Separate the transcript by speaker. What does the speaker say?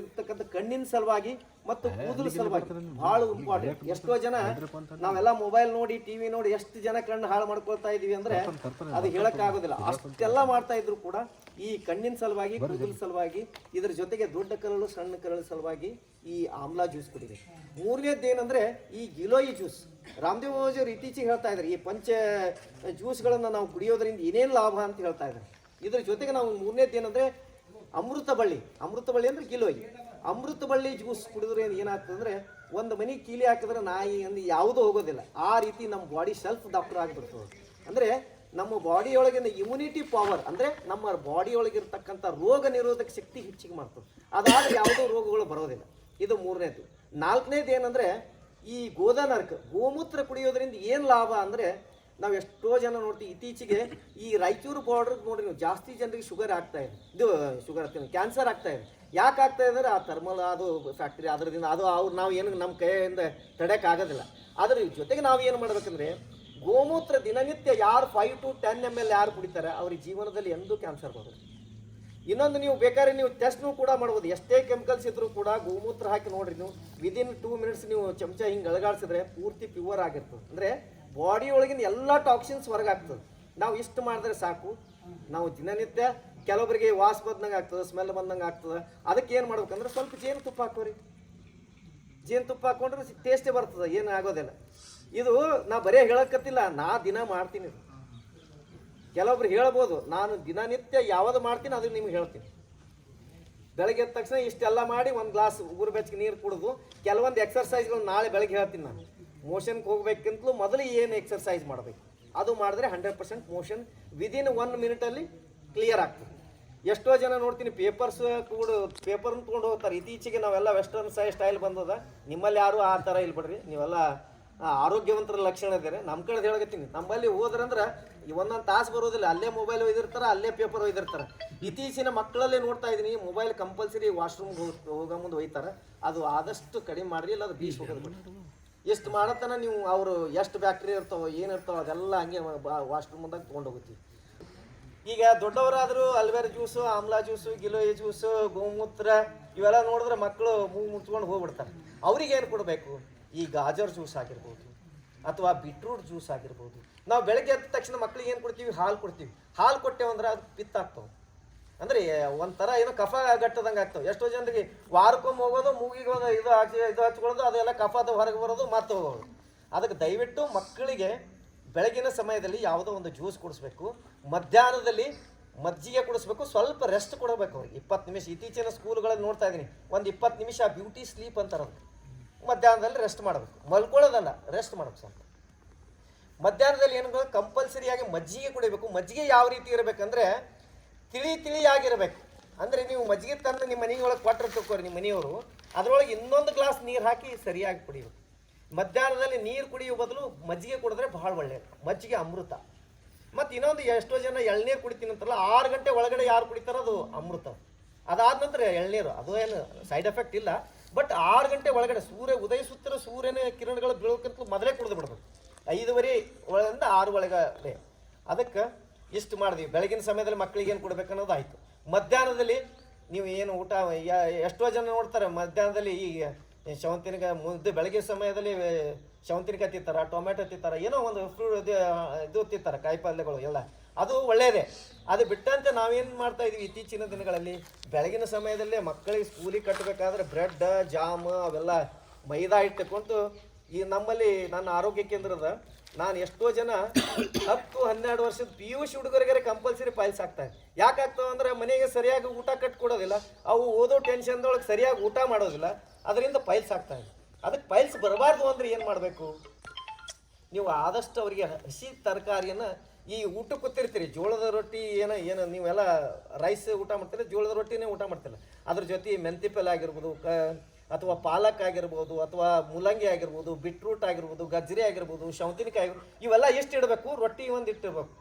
Speaker 1: ಇರ್ತಕ್ಕಂಥ ಕಣ್ಣಿನ ಸಲುವಾಗಿ ಮತ್ತು ಕೂದಲು ಸಲುವಾಗಿ ಭಾಳ ಇಂಪಾರ್ಟೆಂಟ್. ಎಷ್ಟೋ ಜನ ನಾವೆಲ್ಲ ಮೊಬೈಲ್ ನೋಡಿ ಟಿವಿ ನೋಡಿ ಎಷ್ಟು ಜನ ಕಣ್ಣು ಹಾಳು ಮಾಡ್ಕೊಳ್ತಾ ಇದೀವಿ ಅಂದ್ರೆ ಅದು ಹೇಳಕ್ಕಾಗೋದಿಲ್ಲ. ಅಷ್ಟೆಲ್ಲ ಮಾಡ್ತಾ ಇದ್ರು ಕೂಡ ಈ ಕಣ್ಣಿನ ಸಲುವಾಗಿ ಕೂದಲು ಸಲುವಾಗಿ ಇದ್ರ ಜೊತೆಗೆ ದೊಡ್ಡ ಕರಳು ಸಣ್ಣ ಕರಳು ಸಲುವಾಗಿ ಈ ಆಮ್ಲಾ ಜ್ಯೂಸ್ ಕುಡಿಬೇಕು. ಮೂರನೇದ್ದು ಏನಂದ್ರೆ ಈ ಗಿಲೋಯಿ ಜ್ಯೂಸ್. ರಾಮದೇವ್ ಅವರು ಇತ್ತೀಚೆಗೆ ಹೇಳ್ತಾ ಇದ್ದಾರೆ ಈ ಪಂಚ ಜ್ಯೂಸ್ಗಳನ್ನು ನಾವು ಕುಡಿಯೋದ್ರಿಂದ ಏನೇನು ಲಾಭ ಅಂತ ಹೇಳ್ತಾ ಇದ್ದಾರೆ. ಇದ್ರ ಜೊತೆಗೆ ನಾವು ಮೂರನೇದ್ದು ಏನಂದ್ರೆ ಅಮೃತ ಬಳ್ಳಿ ಅಂದ್ರೆ ಗಿಲೋಯಿ. ಅಮೃತ ಬಳ್ಳಿ ಜ್ಯೂಸ್ ಕುಡಿದ್ರೆ ಏನಾಗ್ತದೆ ಅಂದ್ರೆ ಒಂದು ಮನಿ ಕೀಲಿ ಹಾಕಿದ್ರೆ ನಾಯಿ ಅಂದ್ರೆ ಯಾವುದೂ ಹೋಗೋದಿಲ್ಲ. ಆ ರೀತಿ ನಮ್ಮ ಬಾಡಿ ಸೆಲ್ಫ್ ಡಾಕ್ಟರ್ ಆಗಿಬಿಡ್ತದೆ. ಅಂದ್ರೆ ನಮ್ಮ ಬಾಡಿಯೊಳಗಿನ ಇಮ್ಯುನಿಟಿ ಪವರ್ ಅಂದ್ರೆ ನಮ್ಮ ಬಾಡಿಯೊಳಗಿರ್ತಕ್ಕಂಥ ರೋಗ ನಿರೋಧಕ ಶಕ್ತಿ ಹೆಚ್ಚಿಗೆ ಮಾಡ್ತದೆ. ಅದಾದ್ರೆ ಯಾವುದೋ ರೋಗಗಳು ಬರೋದಿಲ್ಲ. ಇದು ಮೂರನೇದು. ನಾಲ್ಕನೇದು ಏನಂದ್ರೆ ಈ ಗೋದಾನರ್ಕ ಗೋಮೂತ್ರ ಕುಡಿಯೋದ್ರಿಂದ ಏನು ಲಾಭ ಅಂದ್ರೆ ನಾವು ಎಷ್ಟೋ ಜನ ನೋಡ್ತೀವಿ ಇತ್ತೀಚೆಗೆ ಈ ರಾಯಚೂರು ಬಾರ್ಡರ್ ನೋಡ್ರಿ ನೀವು ಜಾಸ್ತಿ ಜನರಿಗೆ ಶುಗರ್ ಆಗ್ತಾ ಇದೆ. ಇದು ಶುಗರ್ ಆಗ್ತಾನೆ ಕ್ಯಾನ್ಸರ್ ಆಗ್ತಾ ಇದೆ. ಯಾಕೆ ಆಗ್ತಾ ಇದೆ ಅಂದ್ರೆ ಆ ಥರ್ಮಲ್ ಅದು ಫ್ಯಾಕ್ಟ್ರಿ ಅದರಿಂದ ಅದು ಅವ್ರು ನಾವು ಏನು ನಮ್ಮ ಕೈಯಿಂದ ತಡೆಯೋಕ್ಕಾಗೋದಿಲ್ಲ. ಅದ್ರ ಜೊತೆಗೆ ನಾವು ಏನು ಮಾಡ್ಬೇಕಂದ್ರೆ ಗೋಮೂತ್ರ ದಿನನಿತ್ಯ ಯಾರು 5 to 10 ml ಯಾರು ಕುಡಿತಾರೆ ಅವ್ರಿಗೆ ಜೀವನದಲ್ಲಿ ಎಂದೂ ಕ್ಯಾನ್ಸರ್ ಬರೋದು. ಇನ್ನೊಂದು ನೀವು ಬೇಕಾದ್ರೆ ನೀವು ಟೆಸ್ಟ್ನೂ ಕೂಡ ಮಾಡ್ಬೋದು. ಎಷ್ಟೇ ಕೆಮಿಕಲ್ಸ್ ಇದ್ರೂ ಕೂಡ ಗೋಮೂತ್ರ ಹಾಕಿ ನೋಡ್ರಿ ನೀವು ವಿದಿನ್ 2 minutes ನೀವು ಚಮಚ ಹಿಂಗೆ ಅಳಗಾಡಿಸಿದ್ರೆ ಪೂರ್ತಿ ಪ್ಯೂರ್ ಆಗಿರ್ತದೆ. ಅಂದರೆ ಬಾಡಿ ಒಳಗಿನ ಎಲ್ಲ ಟಾಕ್ಸಿನ್ಸ್ ಹೊರಗಾಗ್ತದೆ. ನಾವು ಇಷ್ಟು ಮಾಡಿದ್ರೆ ಸಾಕು. ನಾವು ದಿನನಿತ್ಯ ಕೆಲವೊಬ್ಬರಿಗೆ ವಾಸ್ ಬಂದಂಗೆ ಆಗ್ತದೆ, ಸ್ಮೆಲ್ ಬಂದಂಗೆ ಆಗ್ತದೆ. ಅದಕ್ಕೆ ಏನು ಮಾಡ್ಬೇಕಂದ್ರೆ ಸ್ವಲ್ಪ ಜೇನುತುಪ್ಪ ಹಾಕೋರಿ. ಜೇನುತುಪ್ಪ ಹಾಕೊಂಡ್ರೆ ಟೇಸ್ಟೇ ಬರ್ತದೆ, ಏನು ಆಗೋದಿಲ್ಲ. ಇದು ನಾ ಬರೀ ಹೇಳಕತ್ತಿಲ್ಲ, ನಾ ದಿನ ಮಾಡ್ತೀನಿ. ಕೆಲವೊಬ್ರು ಹೇಳ್ಬೋದು ನಾನು ದಿನನಿತ್ಯ ಯಾವುದು ಮಾಡ್ತೀನಿ ಅದನ್ನು ನಿಮ್ಗೆ ಹೇಳ್ತೀನಿ. ಬೆಳಗ್ಗೆ ಎದ್ದ ತಕ್ಷಣ ಇಷ್ಟೆಲ್ಲ ಮಾಡಿ ಒಂದು ಗ್ಲಾಸ್ ಉಗುರು ಬೆಚ್ಚಗೆ ನೀರು ಕುಡಿದು ಕೆಲವೊಂದು ಎಕ್ಸರ್ಸೈಸ್ಗಳು ನಾಳೆ ಬೆಳಗ್ಗೆ ಹೇಳ್ತೀನಿ. ನಾನು ಮೋಷನ್ಗೆ ಹೋಗ್ಬೇಕಂತಲೂ ಮೊದಲು ಏನು ಎಕ್ಸರ್ಸೈಸ್ ಮಾಡಬೇಕು ಅದು ಮಾಡಿದ್ರೆ 100% ಮೋಷನ್ ವಿದಿನ್ 1 minute ಕ್ಲಿಯರ್ ಆಗ್ತದೆ. ಎಷ್ಟೋ ಜನ ನೋಡ್ತೀನಿ ಪೇಪರ್ನ ತೊಗೊಂಡು ಹೋಗ್ತಾರೆ. ಇತ್ತೀಚೆಗೆ ನಾವೆಲ್ಲ ವೆಸ್ಟರ್ನ್ ಸ್ಟೈಲ್ ಬಂದದ. ನಿಮ್ಮಲ್ಲಿ ಯಾರು ಆ ಥರ ಇಲ್ಲ ಬಿಡ್ರಿ, ನೀವೆಲ್ಲ ಆರೋಗ್ಯವಂತರ ಲಕ್ಷಣ ಇದ್ದಾರೆ. ನಮ್ಮ ಕಡೆ ಹೇಳಕತ್ತೀನಿ, ನಮ್ಮಲ್ಲಿ ಹೋದ್ರಂದ್ರೆ ಒಂದೊಂದು ತಾಸು ಬರೋದಿಲ್ಲ, ಅಲ್ಲೇ ಮೊಬೈಲ್ ಒಯ್ದಿರ್ತಾರೆ, ಅಲ್ಲೇ ಪೇಪರ್ ಒಯ್ದಿರ್ತಾರೆ. ಇತ್ತೀಚಿನ ಮಕ್ಕಳಲ್ಲೇ ನೋಡ್ತಾ ಇದ್ದೀನಿ ಮೊಬೈಲ್ ಕಂಪಲ್ಸರಿ ವಾಶ್ರೂಮ್ಗೆ ಹೋಗೋ ಮುಂದೆ ಒಯ್ತಾರೆ. ಅದು ಆದಷ್ಟು ಕಡಿಮೆ ಮಾಡ್ರಿ, ಇಲ್ಲ ಅದು ಬೀಸ್ ಹೋಗೋದು ಬಿಟ್ಟು. ಎಷ್ಟು ಮಾಡತ್ತನ ನೀವು ಅವರು ಎಷ್ಟು ಬ್ಯಾಕ್ಟೀರಿಯಾ ಇರ್ತಾವೋ ಏನಿರ್ತಾವೋ ಅದೆಲ್ಲ ಹಂಗೆ ವಾಶ್ರೂಮ್ ಮುಂದಾಗ ತೊಗೊಂಡು ಹೋಗ್ತೀವಿ. ಈಗ ದೊಡ್ಡವರಾದರೂ aloe vera juice, amla juice, Giloi juice, ಗೋಮೂತ್ರ ಇವೆಲ್ಲ ನೋಡಿದ್ರೆ ಮಕ್ಕಳು ಮೂಗು ಮುಚ್ಕೊಂಡು ಹೋಗ್ಬಿಡ್ತಾರೆ. ಅವ್ರಿಗೆ ಏನು ಕೊಡಬೇಕು? ಈ ಗಾಜರ್ ಜ್ಯೂಸ್ ಆಗಿರ್ಬೋದು ಅಥವಾ ಬೀಟ್ರೂಟ್ ಜ್ಯೂಸ್ ಆಗಿರ್ಬೋದು. ನಾವು ಬೆಳಗ್ಗೆ ಎದ್ದ ತಕ್ಷಣ ಮಕ್ಳಿಗೆ ಏನು ಕೊಡ್ತೀವಿ? ಹಾಲು ಕೊಡ್ತೀವಿ. ಹಾಲು ಕೊಟ್ಟೇವಂದ್ರೆ ಅದು ಪಿತ್ತಾಗ್ತಾವೆ. ಅಂದರೆ ಒಂಥರ ಏನೋ ಕಫ ಗಟ್ಟದಂಗೆ ಆಗ್ತವೆ. ಎಷ್ಟೋ ಜನರಿಗೆ ವಾರಕ್ಕೊಮ್ಮೆ ಹೋಗೋದು, ಮೂಗಿಗೆ ಹೋದ ಇದು ಹಚ್ಕೊಳ್ಳೋದು, ಅದೆಲ್ಲ ಕಫದ ಹೊರಗೆ ಬರೋದು, ಮತ್ತೆ ಹೋಗೋದು. ಅದಕ್ಕೆ ದಯವಿಟ್ಟು ಮಕ್ಕಳಿಗೆ ಬೆಳಗಿನ ಸಮಯದಲ್ಲಿ ಯಾವುದೋ ಒಂದು ಜ್ಯೂಸ್ ಕುಡಿಸ್ಬೇಕು. ಮಧ್ಯಾಹ್ನದಲ್ಲಿ ಮಜ್ಜಿಗೆ ಕುಡಿಸ್ಬೇಕು. ಸ್ವಲ್ಪ ರೆಸ್ಟ್ ಕೊಡಬೇಕು ಅವ್ರಿಗೆ 20 ನಿಮಿಷ. ಇತ್ತೀಚಿನ ಸ್ಕೂಲ್ಗಳಲ್ಲಿ ನೋಡ್ತಾ ಇದ್ದೀನಿ, ಒಂದು 20 ನಿಮಿಷ ಬ್ಯೂಟಿ ಸ್ಲೀಪ್ ಅಂತಾರೆ. ಅದಕ್ಕೆ ಮಧ್ಯಾಹ್ನದಲ್ಲಿ ರೆಸ್ಟ್ ಮಾಡಬೇಕು, ಮಲ್ಕೊಳ್ಳೋದಲ್ಲ, ರೆಸ್ಟ್ ಮಾಡಬೇಕು. ಸ್ವಲ್ಪ ಮಧ್ಯಾಹ್ನದಲ್ಲಿ ಏನು ಕಂಪಲ್ಸರಿಯಾಗಿ ಮಜ್ಜಿಗೆ ಕುಡಿಬೇಕು. ಮಜ್ಜಿಗೆ ಯಾವ ರೀತಿ ಇರಬೇಕಂದ್ರೆ ತಿಳಿಯಾಗಿರ್ಬೇಕು. ಅಂದರೆ ನೀವು ಮಜ್ಜಿಗೆ ತಂದು ನಿಮ್ಮ ಮನೆಯೊಳಗೆ ಕೊಟ್ಟರೆ ತಗೋರಿ ನಿಮ್ಮ ಮನೆಯವರು, ಅದರೊಳಗೆ ಇನ್ನೊಂದು ಗ್ಲಾಸ್ ನೀರು ಹಾಕಿ ಸರಿಯಾಗಿ ಕುಡಿಬೇಕು. ಮಧ್ಯಾಹ್ನದಲ್ಲಿ ನೀರು ಕುಡಿಯೋ ಬದಲು ಮಜ್ಜಿಗೆ ಕುಡಿದ್ರೆ ಭಾಳ ಒಳ್ಳೆಯದು. ಮಜ್ಜಿಗೆ ಅಮೃತ. ಮತ್ತು ಇನ್ನೊಂದು ಎಷ್ಟೋ ಜನ ಎಳ್ನೀರು ಕುಡಿತೀನಿ ಅಂತಾರಲ್ಲ, 6 ಗಂಟೆ ಒಳಗಡೆ ಯಾರು ಕುಡಿತಾರೋ ಅದು ಅಮೃತ. ಅದಾದ ನಂತರ ಎಳ್ನೀರು ಅದು ಏನು ಸೈಡ್ ಎಫೆಕ್ಟ್ ಇಲ್ಲ. ಬಟ್ 6 ಗಂಟೆ ಒಳಗಡೆ ಸೂರ್ಯ ಉದಯಿಸುತ್ತಿರೋ ಸೂರ್ಯನ ಕಿರಣಗಳು ಬೀಳೋಕ್ಕಂತಲೂ ಮೊದಲೇ ಕುಡಿದು ಬಿಡ್ಬೇಕು. 5:30 ಒಳಗಿಂದ 6 ಒಳಗಡೆ. ಅದಕ್ಕೆ ಇಷ್ಟು ಮಾಡಿದ್ವಿ. ಬೆಳಗಿನ ಸಮಯದಲ್ಲಿ ಮಕ್ಕಳಿಗೆ ಏನು ಕೊಡ್ಬೇಕು ಅನ್ನೋದು ಆಯಿತು. ಮಧ್ಯಾಹ್ನದಲ್ಲಿ ನೀವು ಏನು ಊಟ, ಎಷ್ಟೋ ಜನ ನೋಡ್ತಾರೆ ಮಧ್ಯಾಹ್ನದಲ್ಲಿ ಈಗ ಶವಂತಿನಿಕಾಯಿ ಮುದ್ದು ಬೆಳಗ್ಗೆ ಸಮಯದಲ್ಲಿ ಶವಂತಿನಿಕಾಯಿ ತಿಂತಾರೆ, ಟೊಮೆಟೊ ತಿಂತಾರೆ, ಏನೋ ಒಂದು ಫ್ರೂಟ್ ಇದು ತಿಂತಾರೆ, ಕಾಯಿ ಪಲ್ಯಗಳು ಎಲ್ಲ. ಅದು ಒಳ್ಳೆಯದೇ. ಅದು ಬಿಟ್ಟಂತೆ ನಾವೇನು ಮಾಡ್ತಾ ಇದೀವಿ ಇತ್ತೀಚಿನ ದಿನಗಳಲ್ಲಿ ಬೆಳಗಿನ ಸಮಯದಲ್ಲೇ ಮಕ್ಕಳಿಗೆ ಸ್ಕೂಲಿಗೆ ಕಟ್ಟಬೇಕಾದ್ರೆ ಬ್ರೆಡ್, ಜಾಮ್ ಅವೆಲ್ಲ ಮೈದಾ ಇಟ್ಟುಕೊಂಡು ಈ ನಮ್ಮಲ್ಲಿ ನನ್ನ ಆರೋಗ್ಯ ಕೇಂದ್ರದ ನಾನು ಎಷ್ಟೋ ಜನ 10-12 ವರ್ಷದ PUC ಹುಡುಗರಿಗೆ ಕಂಪಲ್ಸರಿ ಪೈಲ್ಸ್ ಆಗ್ತಾವೆ. ಯಾಕೆ ಆಗ್ತಾವೆ ಅಂದರೆ ಮನೆಗೆ ಸರಿಯಾಗಿ ಊಟ ಕಟ್ಕೊಡೋದಿಲ್ಲ, ಅವು ಓದೋ ಟೆನ್ಷನ್ದೊಳಗೆ ಸರಿಯಾಗಿ ಊಟ ಮಾಡೋದಿಲ್ಲ, ಅದರಿಂದ ಪೈಲ್ಸ್ ಆಗ್ತಾವೆ. ಅದಕ್ಕೆ ಪೈಲ್ಸ್ ಬರಬಾರ್ದು ಅಂದರೆ ಏನು ಮಾಡಬೇಕು? ನೀವು ಆದಷ್ಟು ಅವರಿಗೆ ಹಸಿ ತರಕಾರಿಯನ್ನು ಈ ಊಟಕ್ಕೆ ಕೂತಿರ್ತೀರಿ. ಜೋಳದ ರೊಟ್ಟಿ ಏನು ನೀವೆಲ್ಲ ರೈಸ್ ಊಟ ಮಾಡ್ತೀರಿ, ಜೋಳದ ರೊಟ್ಟಿನೇ ಊಟ ಮಾಡ್ತಿಲ್ಲ. ಅದ್ರ ಜೊತೆ ಮೆಂತಿ ಪಲ್ಯ ಆಗಿರ್ಬೋದು, ಅಥವಾ ಪಾಲಕ್ ಆಗಿರ್ಬೋದು, ಅಥವಾ ಮೂಲಂಗಿ ಆಗಿರ್ಬೋದು, ಬೀಟ್ರೂಟ್ ಆಗಿರ್ಬೋದು, ಗಜ್ಜರಿ ಆಗಿರ್ಬೋದು, ಸೌತೆಕಾಯಿ ಆಗಿರ್ಬೋದು, ಇವೆಲ್ಲ ಎಷ್ಟು ಇಡಬೇಕು? ರೊಟ್ಟಿ ಒಂದು ಇಟ್ಟಿರ್ಬೇಕು.